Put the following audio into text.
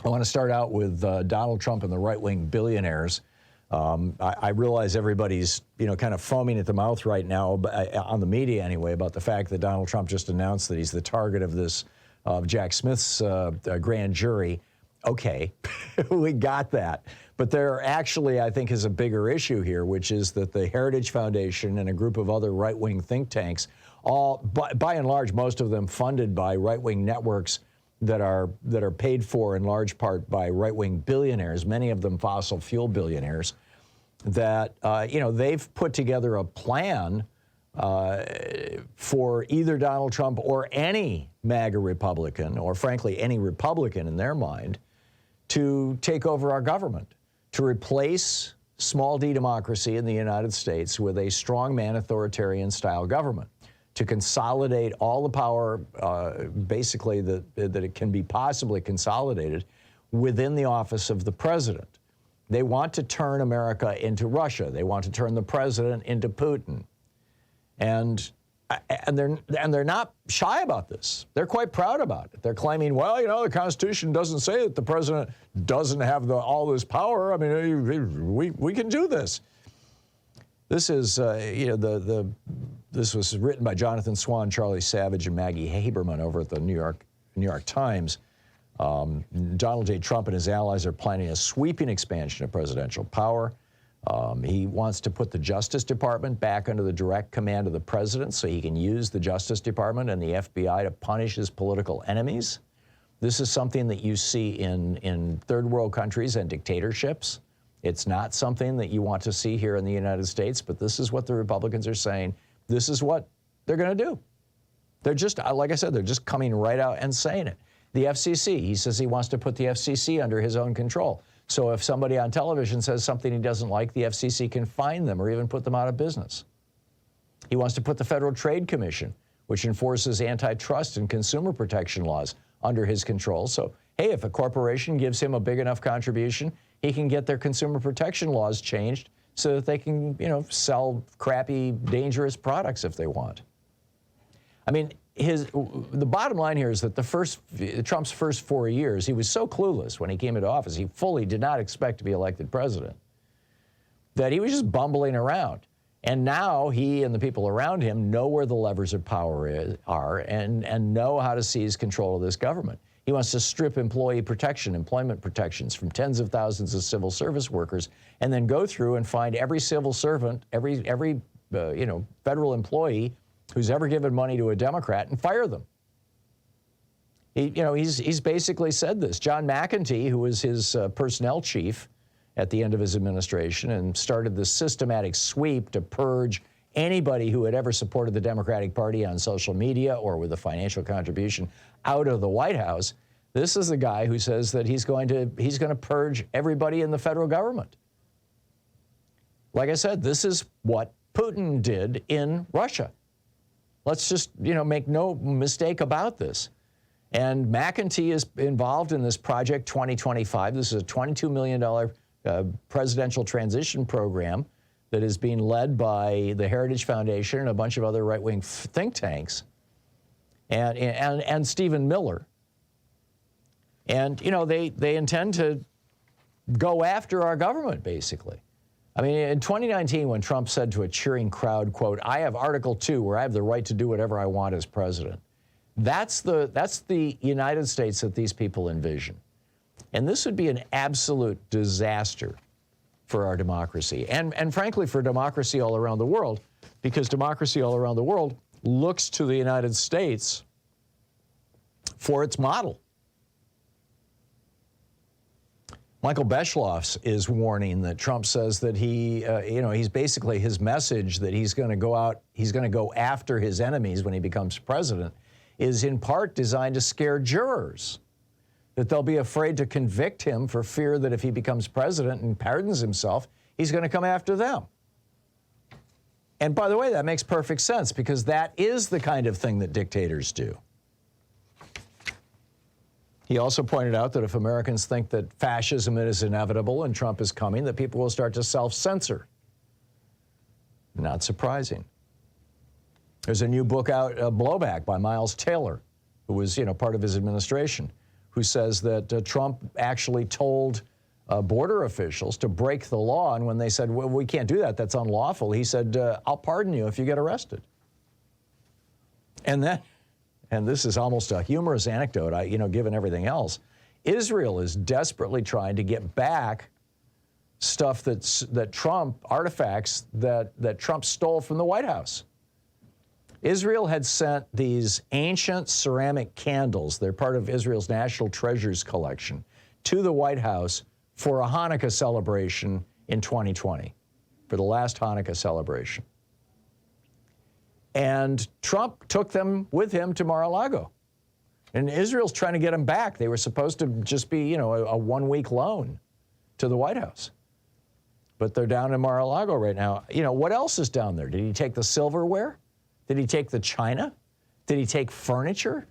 I want to start out with Donald Trump and the right-wing billionaires. I realize everybody's, kind of foaming at the mouth right now, on the media anyway, about the fact that Donald Trump just announced that he's the target of this Jack Smith's grand jury. Okay, we got that. But there actually, I think, is a bigger issue here, which is that the Heritage Foundation and a group of other right-wing think tanks, all by and large, most of them funded by right-wing networks that are paid for in large part by right-wing billionaires, many of them fossil fuel billionaires, that they've put together a plan for either Donald Trump or any MAGA Republican, or frankly any Republican in their mind, to take over our government, to replace small d democracy in the United States with a strongman authoritarian style government, to consolidate all the power, basically that it can be possibly consolidated within the office of the president. They want to turn America into Russia. They want to turn the president into Putin. And they're not shy about this. They're quite proud about it. They're claiming, well, the Constitution doesn't say that the president doesn't have all this power. I mean, we can do this. This is, this was written by Jonathan Swan, Charlie Savage, and Maggie Haberman over at the New York Times. Donald J. Trump and his allies are planning a sweeping expansion of presidential power. He wants to put the Justice Department back under the direct command of the president so he can use the Justice Department and the FBI to punish his political enemies. This is something that you see in third world countries and dictatorships. It's not something that you want to see here in the United States, but this is what the Republicans are saying. This is what they're going to do. They're just, like I said, they're just coming right out and saying it. The FCC, he says he wants to put the FCC under his own control. So if somebody on television says something he doesn't like, the FCC can fine them or even put them out of business. He wants to put the Federal Trade Commission, which enforces antitrust and consumer protection laws, under his control. So, hey, if a corporation gives him a big enough contribution, he can get their consumer protection laws changed so that they can, sell crappy, dangerous products if they want. I mean, the bottom line here is that Trump's first 4 years, he was so clueless when he came into office. He fully did not expect to be elected president, that he was just bumbling around. And now he and the people around him know where the levers of power are and know how to seize control of this government. He wants to strip employment protections from tens of thousands of civil service workers, and then go through and find every civil servant, every federal employee who's ever given money to a Democrat and fire them. He's basically said this. John McEntee, who was his personnel chief at the end of his administration and started this systematic sweep to purge anybody who had ever supported the Democratic Party on social media or with a financial contribution out of the White House. This is the guy who says that he's going to purge everybody in the federal government. Like I said, this is what Putin did in Russia. Let's just, make no mistake about this. And McEntee is involved in this Project 2025. This is a $22 million presidential transition program that is being led by the Heritage Foundation and a bunch of other right-wing think tanks, and Stephen Miller. And, they intend to go after our government, basically. I mean, in 2019, when Trump said to a cheering crowd, quote, "I have Article 2 where I have the right to do whatever I want as president." That's the United States that these people envision. And this would be an absolute disaster for our democracy and frankly, for democracy all around the world, because democracy all around the world looks to the United States for its model. Michael Beschloss is warning that Trump says that he's basically, his message that he's going to go after his enemies when he becomes president is in part designed to scare jurors, that they'll be afraid to convict him for fear that if he becomes president and pardons himself, he's going to come after them. And by the way, that makes perfect sense, because that is the kind of thing that dictators do. He also pointed out that if Americans think that fascism is inevitable and Trump is coming, that people will start to self-censor. Not surprising. There's a new book out, Blowback, by Miles Taylor, who was, part of his administration, who says that Trump actually told border officials to break the law, and when they said, well, we can't do that, that's unlawful, he said, I'll pardon you if you get arrested. And then, and this is almost a humorous anecdote, given everything else, Israel is desperately trying to get back stuff artifacts that Trump stole from the White House. Israel had sent these ancient ceramic candles, they're part of Israel's National Treasures collection, to the White House for a Hanukkah celebration in 2020, for the last Hanukkah celebration. And Trump took them with him to Mar-a-Lago. And Israel's trying to get them back. They were supposed to just be, a one-week loan to the White House. But they're down in Mar-a-Lago right now. What else is down there? Did he take the silverware? Did he take the china? Did he take furniture?